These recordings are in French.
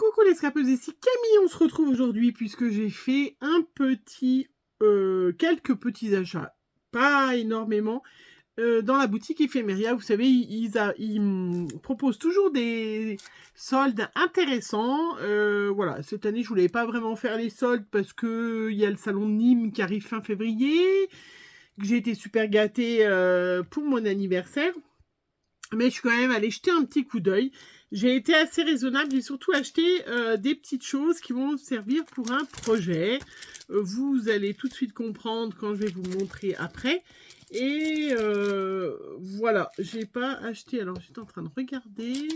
Coucou les scrapeuses, ici Camille, on se retrouve aujourd'hui puisque j'ai fait quelques petits achats, pas énormément, dans la boutique Ephemeria. Vous savez, ils proposent toujours des soldes intéressants. Voilà, cette année je voulais pas vraiment faire les soldes parce que il y a le salon de Nîmes qui arrive fin février, que j'ai été super gâtée pour mon anniversaire. Mais je suis quand même allée jeter un petit coup d'œil. J'ai été assez raisonnable. J'ai surtout acheté des petites choses qui vont servir pour un projet. Vous allez tout de suite comprendre quand je vais vous montrer après. Et voilà, j'ai pas acheté. Alors j'étais en train de regarder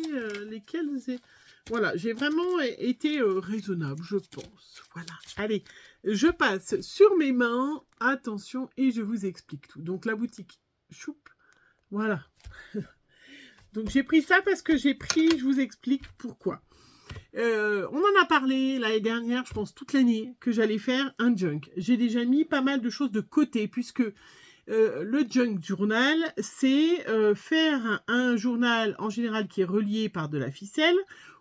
lesquels c'est. Voilà, j'ai vraiment été raisonnable, je pense. Voilà, allez, je passe sur mes mains. Attention, et je vous explique tout. Donc la boutique, choup, voilà. Donc j'ai pris ça parce que je vous explique pourquoi. On en a parlé l'année dernière, je pense toute l'année, que j'allais faire un junk. J'ai déjà mis pas mal de choses de côté, puisque le junk journal, c'est faire un journal en général qui est relié par de la ficelle,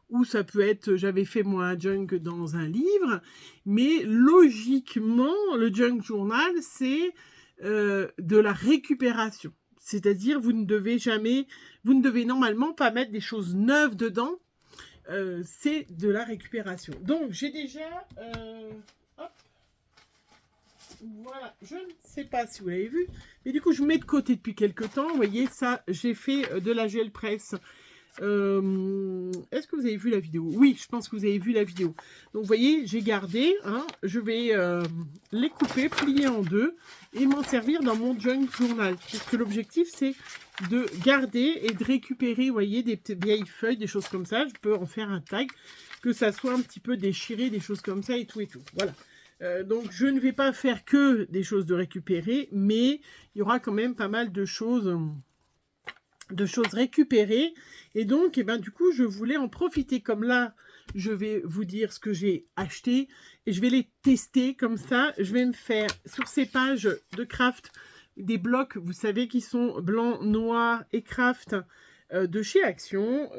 ou ça peut être, j'avais fait moi un junk dans un livre, mais logiquement, le junk journal, c'est de la récupération. C'est-à-dire, vous ne devez normalement pas mettre des choses neuves dedans. C'est de la récupération. Donc, j'ai déjà... hop, voilà, je ne sais pas si vous l'avez vu. Mais du coup, je mets de côté depuis quelques temps. Vous voyez, ça, j'ai fait de la gel presse. Est-ce que vous avez vu la vidéo? Oui, je pense que vous avez vu la vidéo. Donc, vous voyez, j'ai gardé. Hein, je vais les couper, plier en deux et m'en servir dans mon junk journal. Puisque l'objectif, c'est de garder et de récupérer, vous voyez, des petites vieilles feuilles, des choses comme ça. Je peux en faire un tag, que ça soit un petit peu déchiré, des choses comme ça et tout et tout. Voilà. Donc, je ne vais pas faire que des choses de récupérer, mais il y aura quand même pas mal de choses récupérées. Et donc, eh ben, du coup, je voulais en profiter. Comme là, je vais vous dire ce que j'ai acheté et je vais les tester comme ça. Je vais me faire sur ces pages de craft des blocs, vous savez, qui sont blanc, noir et craft de chez Action.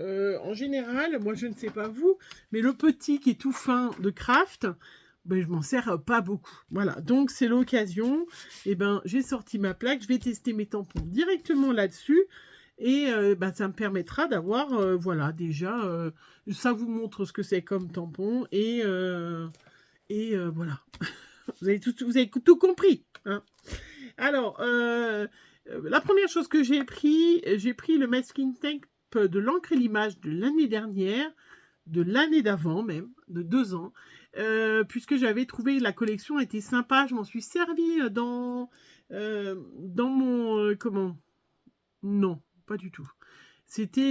En général, moi, je ne sais pas vous, mais le petit qui est tout fin de craft, ben, je m'en sers pas beaucoup. Voilà, donc c'est l'occasion. Et ben, j'ai sorti ma plaque, je vais tester mes tampons directement là-dessus. Et bah, ça me permettra d'avoir, voilà, déjà, ça vous montre ce que c'est comme tampon. Et voilà, vous avez tout compris. Hein. Alors, la première chose que j'ai pris le masking tape de l'encre et l'image de l'année dernière, de l'année d'avant même, de 2 ans, puisque j'avais trouvé la collection était sympa. Je m'en suis servi dans mon... comment? Non, pas du tout.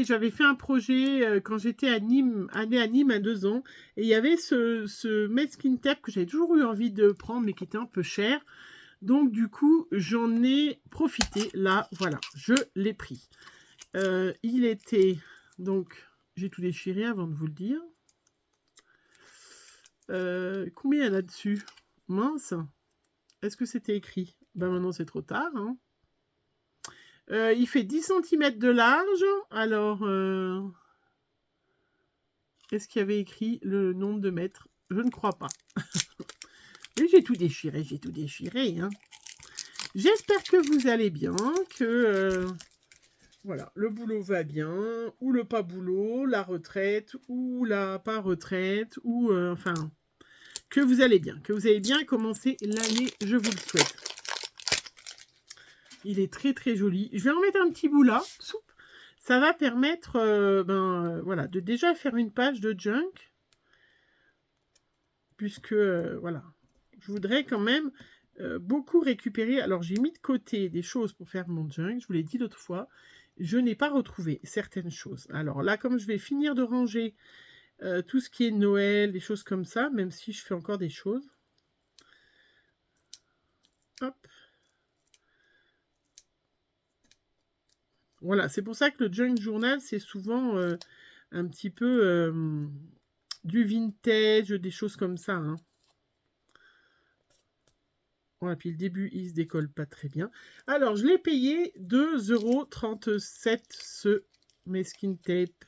J'avais fait un projet quand j'étais allée à Nîmes à 2 ans, et il y avait ce masking tape que j'avais toujours eu envie de prendre, mais qui était un peu cher. Donc du coup, j'en ai profité. Là, voilà, je l'ai pris. Il était... Donc, j'ai tout déchiré avant de vous le dire. Combien il y en a dessus? Mince. Est-ce que c'était écrit? Ben maintenant, c'est trop tard, hein. Il fait 10 cm de large. Alors, est-ce qu'il y avait écrit le nombre de mètres? Je ne crois pas. Mais j'ai tout déchiré, hein. J'espère que vous allez bien, que voilà, le boulot va bien, ou le pas boulot, la retraite, ou la pas retraite, ou enfin, que vous allez bien, que vous avez bien commencé l'année, je vous le souhaite. Il est très très joli. Je vais en mettre un petit bout là, soupe. Ça va permettre voilà, de déjà faire une page de junk. Puisque, voilà, je voudrais quand même beaucoup récupérer. Alors, j'ai mis de côté des choses pour faire mon junk. Je vous l'ai dit l'autre fois. Je n'ai pas retrouvé certaines choses. Alors là, comme je vais finir de ranger tout ce qui est Noël, des choses comme ça, même si je fais encore des choses. Hop. Voilà, c'est pour ça que le junk journal, c'est souvent un petit peu du vintage, des choses comme ça. Hein. Voilà, puis le début, il se décolle pas très bien. Alors, je l'ai payé 2,37 € ce masking tape.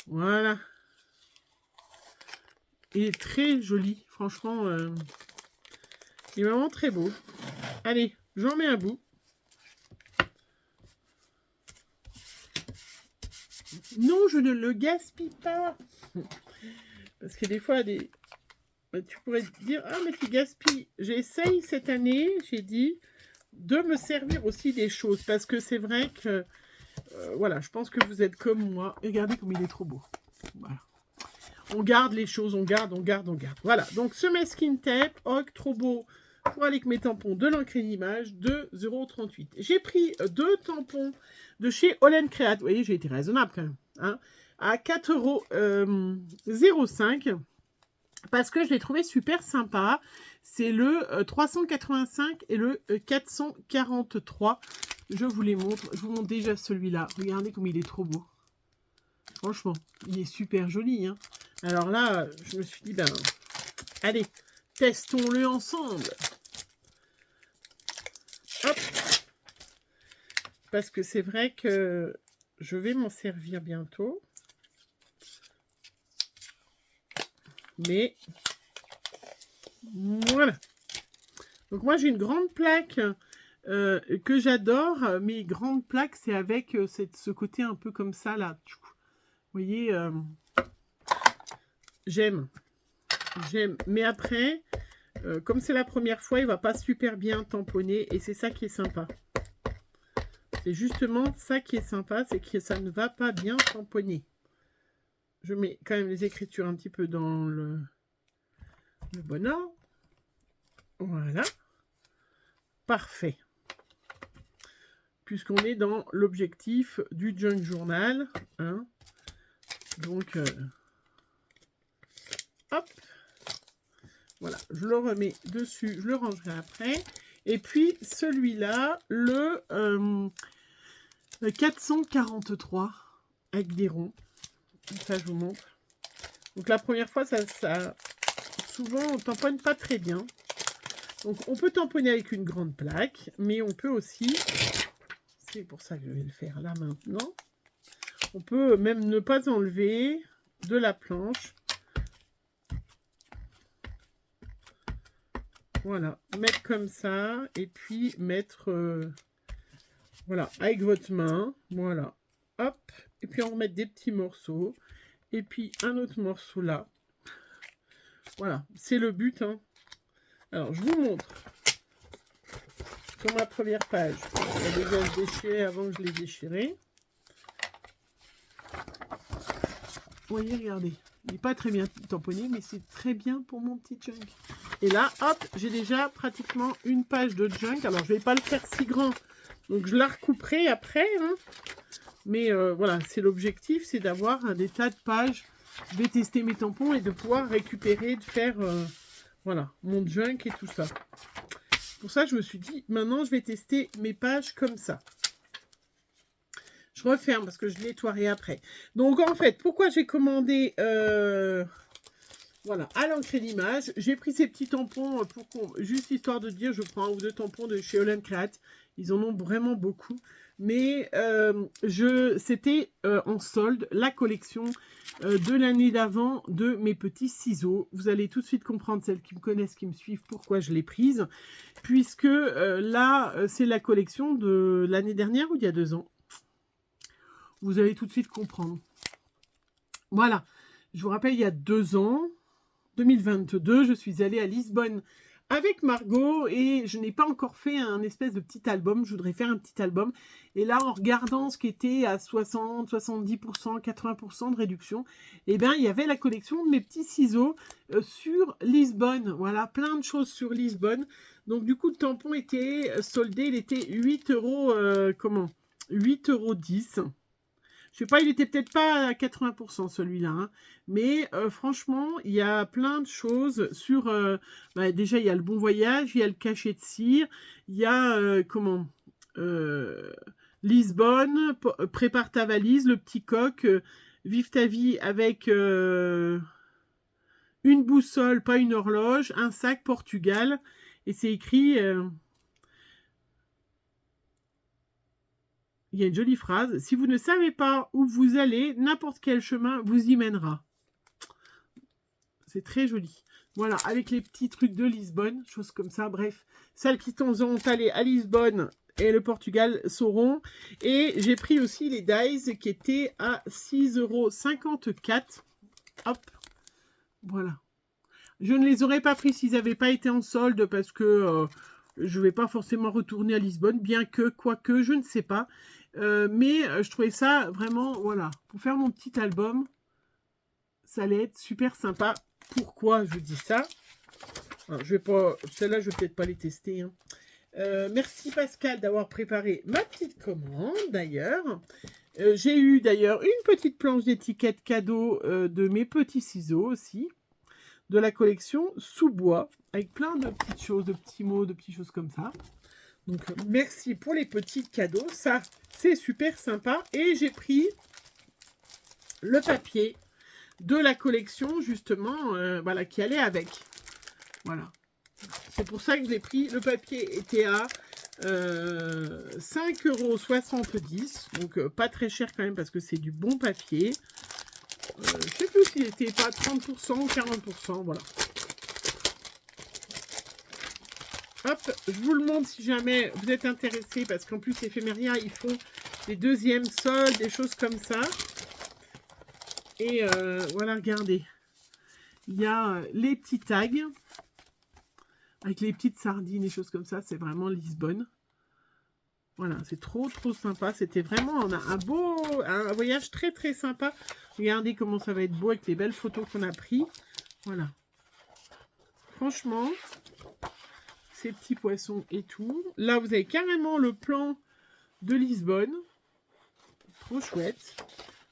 Voilà. Il est très joli, franchement. Il est vraiment très beau. Allez, j'en mets un bout. Non, je ne le gaspille pas. Parce que des fois, tu pourrais te dire, ah mais tu gaspilles. J'essaye cette année, j'ai dit, de me servir aussi des choses. Parce que c'est vrai que, voilà, je pense que vous êtes comme moi. Regardez comme il est trop beau. Voilà. On garde les choses, on garde. Voilà, donc ce masking tape, trop beau pour aller avec mes tampons de l'encre d'image, 2,38 €. J'ai pris 2 tampons de chez Holland Create. Vous voyez, j'ai été raisonnable quand même. Hein, à 4,05 € parce que je l'ai trouvé super sympa. C'est le 385 et le 443. Je vous les montre. Je vous montre déjà celui-là. Regardez comme il est trop beau. Franchement, il est super joli. Hein. Alors là, je me suis dit, ben, allez, testons-le ensemble. Hop. Parce que c'est vrai que je vais m'en servir bientôt. Mais, voilà. Donc moi, j'ai une grande plaque que j'adore. Mes grandes plaques, c'est avec ce côté un peu comme ça, là. Vous voyez, j'aime. Mais après, comme c'est la première fois, il va pas super bien tamponner. Et c'est ça qui est sympa. C'est justement ça qui est sympa, c'est que ça ne va pas bien tamponner. Je mets quand même les écritures un petit peu dans le bon ordre. Voilà. Parfait. Puisqu'on est dans l'objectif du junk journal. Hein. Donc, hop. Voilà, je le remets dessus, je le rangerai après. Et puis, celui-là, le 443, avec des ronds. Ça, je vous montre. Donc, la première fois, ça souvent, on tamponne pas très bien. Donc, on peut tamponner avec une grande plaque, mais on peut aussi, c'est pour ça que je vais le faire là maintenant, on peut même ne pas enlever de la planche. Voilà, mettre comme ça, et puis mettre, voilà, avec votre main, voilà, hop, et puis on va mettre des petits morceaux, et puis un autre morceau là. Voilà, c'est le but, hein. Alors, je vous montre. Sur ma première page, il y a déjà se déchirer avant que je l'ai déchiré. Vous voyez, regardez. Il n'est pas très bien tamponné, mais c'est très bien pour mon petit junk. Et là, hop, j'ai déjà pratiquement une page de junk. Alors, je ne vais pas le faire si grand. Donc, je la recouperai après. Hein. Mais voilà, c'est l'objectif, c'est d'avoir des tas de pages. Je vais tester mes tampons et de pouvoir récupérer, de faire voilà, mon junk et tout ça. Pour ça, je me suis dit, maintenant, je vais tester mes pages comme ça. Je referme parce que je nettoierai après. Donc, en fait, pourquoi j'ai commandé voilà, à l'encre d'image. J'ai pris ces petits tampons pour juste histoire de dire, je prends un ou deux tampons de chez Holland Create. Ils en ont vraiment beaucoup. Mais c'était en solde la collection de l'année d'avant de mes petits ciseaux. Vous allez tout de suite comprendre, celles qui me connaissent, qui me suivent, pourquoi je l'ai prise. Puisque là, c'est la collection de l'année dernière ou il y a 2 ans. Vous allez tout de suite comprendre. Voilà. Je vous rappelle, il y a 2 ans, 2022, je suis allée à Lisbonne avec Margot et je n'ai pas encore fait un espèce de petit album. Je voudrais faire un petit album. Et là, en regardant ce qui était à 60, 70%, 80% de réduction, eh bien, il y avait la collection de mes petits ciseaux sur Lisbonne. Voilà, plein de choses sur Lisbonne. Donc, du coup, le tampon était soldé. Il était 8 €, 8,10 €. Je sais pas, il était peut-être pas à 80% celui-là, hein. Mais franchement, il y a plein de choses sur... déjà, il y a le bon voyage, il y a le cachet de cire, il y a, Lisbonne, prépare ta valise, le petit coq, vive ta vie avec une boussole, pas une horloge, un sac Portugal, et c'est écrit... il y a une jolie phrase. Si vous ne savez pas où vous allez, n'importe quel chemin vous y mènera. c'est très joli. Voilà, avec les petits trucs de Lisbonne, choses comme ça. Bref, celles qui sont allées à Lisbonne et le Portugal sauront. Et j'ai pris aussi les dies qui étaient à 6,54 €. Hop, voilà. Je ne les aurais pas pris s'ils n'avaient pas été en solde parce que je ne vais pas forcément retourner à Lisbonne, bien que, quoique, je ne sais pas. Mais je trouvais ça vraiment, voilà, pour faire mon petit album, ça allait être super sympa. Pourquoi je dis ça? Alors, je vais pas, celle-là, je vais peut-être pas les tester. Hein. Merci Pascal d'avoir préparé ma petite commande d'ailleurs. J'ai eu d'ailleurs une petite planche d'étiquette cadeau de mes petits ciseaux aussi. De la collection Sous-Bois, avec plein de petites choses, de petits mots, de petites choses comme ça. Donc, merci pour les petits cadeaux. Ça, c'est super sympa. Et j'ai pris le papier de la collection, justement, voilà, qui allait avec. Voilà. C'est pour ça que j'ai pris. Le papier était à 5,70 €. Donc, pas très cher quand même, parce que c'est du bon papier. Je ne sais plus s'il n'était pas 30% ou 40%, voilà. Hop, je vous le montre si jamais vous êtes intéressé, parce qu'en plus, Ephemeria, ils font des deuxièmes soldes, des choses comme ça. Et voilà, regardez. Il y a les petits tags, avec les petites sardines et choses comme ça, c'est vraiment Lisbonne. Voilà, c'est trop sympa. C'était vraiment on a un voyage très sympa. Regardez comment ça va être beau avec les belles photos qu'on a prises. Voilà. Franchement, ces petits poissons et tout. Là, vous avez carrément le plan de Lisbonne. Trop chouette.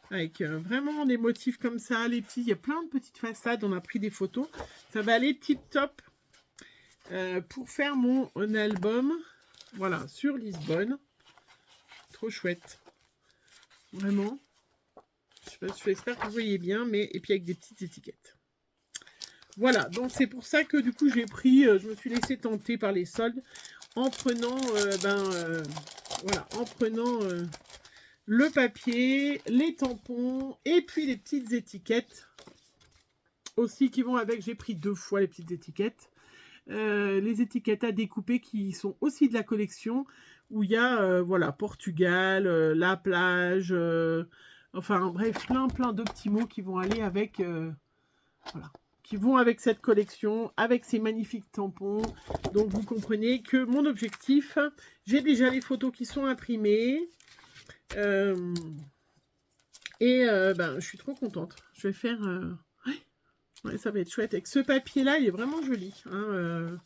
Avec vraiment des motifs comme ça, les petits. Il y a plein de petites façades. On a pris des photos. Ça va aller tip top pour faire mon album. Voilà, sur Lisbonne. Trop chouette. Vraiment. J'espère que vous voyez bien, mais et puis avec des petites étiquettes. Voilà, donc c'est pour ça que du coup j'ai pris, je me suis laissé tenter par les soldes en prenant, voilà, en prenant le papier, les tampons et puis les petites étiquettes aussi qui vont avec. J'ai pris 2 fois les petites étiquettes. Les étiquettes à découper qui sont aussi de la collection où il y a voilà, Portugal, la plage, enfin bref, plein de petits mots qui vont aller avec voilà, qui vont avec cette collection, avec ces magnifiques tampons. Donc vous comprenez que mon objectif, j'ai déjà les photos qui sont imprimées ben, je suis trop contente. Je vais faire ouais, ça va être chouette. Avec ce papier-là, il est vraiment joli. Hein,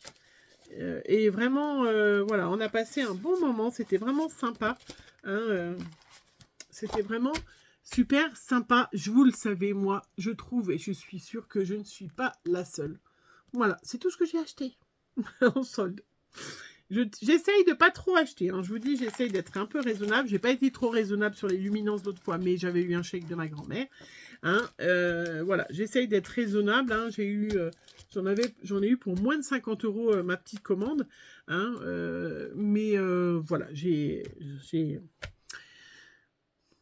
et vraiment, voilà, on a passé un bon moment. C'était vraiment sympa. Hein, c'était vraiment super sympa. Je vous le savez, moi, je trouve et je suis sûre que je ne suis pas la seule. Voilà, c'est tout ce que j'ai acheté en solde. J'essaye de pas trop acheter. Hein. Je vous dis, j'essaye d'être un peu raisonnable. J'ai pas été trop raisonnable sur les luminances l'autre fois, mais j'avais eu un chèque de ma grand-mère. Hein, voilà, j'essaye d'être raisonnable. Hein, j'en ai eu pour moins de 50 € ma petite commande. Hein, mais voilà,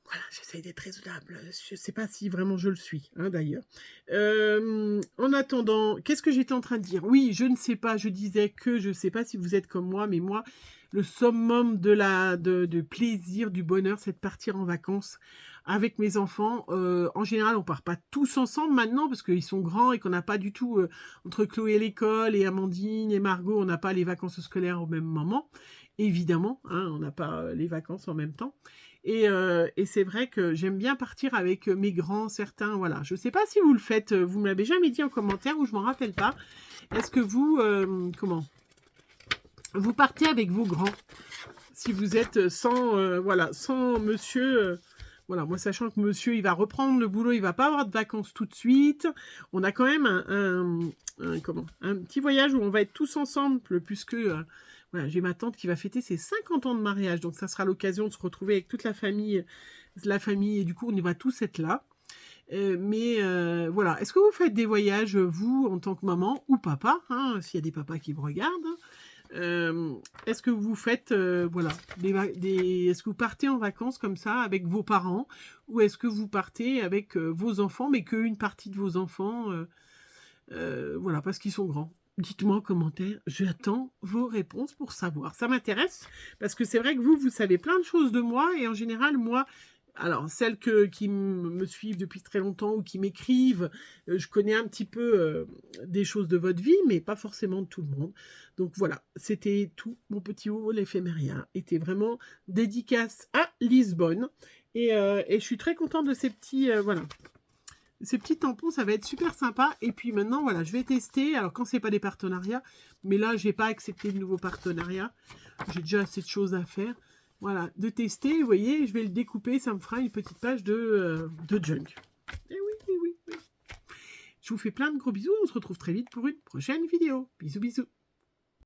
voilà, j'essaye d'être raisonnable. Je ne sais pas si vraiment je le suis, hein, d'ailleurs. En attendant, qu'est-ce que j'étais en train de dire? Oui, je ne sais pas, je disais que je ne sais pas si vous êtes comme moi, mais moi, le summum de plaisir, du bonheur, c'est de partir en vacances avec mes enfants. En général, on ne part pas tous ensemble maintenant parce qu'ils sont grands et qu'on n'a pas du tout, entre Chloé à l'école et Amandine et Margot, on n'a pas les vacances scolaires au même moment. Évidemment, hein, on n'a pas les vacances en même temps. Et c'est vrai que j'aime bien partir avec mes grands, certains, voilà. Je ne sais pas si vous le faites, vous ne me l'avez jamais dit en commentaire ou je ne m'en rappelle pas. Est-ce que vous, vous partez avec vos grands? Si vous êtes sans, voilà, sans monsieur, voilà, moi sachant que monsieur, il va reprendre le boulot, il ne va pas avoir de vacances tout de suite. On a quand même un petit voyage où on va être tous ensemble, puisque... voilà, j'ai ma tante qui va fêter ses 50 ans de mariage, donc ça sera l'occasion de se retrouver avec toute la famille, et du coup on y va tous être là. Mais voilà, est-ce que vous faites des voyages, vous, en tant que maman ou papa, hein, s'il y a des papas qui vous regardent, est-ce que vous faites, voilà, est-ce que vous partez en vacances comme ça avec vos parents, ou est-ce que vous partez avec vos enfants, mais qu'une partie de vos enfants Voilà, parce qu'ils sont grands. Dites-moi en commentaire, j'attends vos réponses pour savoir. Ça m'intéresse, parce que c'est vrai que vous savez plein de choses de moi, et en général, moi, alors celles qui me suivent depuis très longtemps ou qui m'écrivent, je connais un petit peu des choses de votre vie, mais pas forcément de tout le monde. Donc voilà, c'était tout. Mon petit haul éphéméria était vraiment dédicace à Lisbonne, et je suis très contente de ces petits, voilà. Ces petits tampons, ça va être super sympa. Et puis maintenant, voilà, je vais tester. Alors, quand c'est pas des partenariats, mais là, je n'ai pas accepté de nouveaux partenariats. J'ai déjà assez de choses à faire. Voilà, de tester. Vous voyez, je vais le découper. Ça me fera une petite page de junk. Et oui, oui, oui, oui. Je vous fais plein de gros bisous. On se retrouve très vite pour une prochaine vidéo. Bisous, bisous.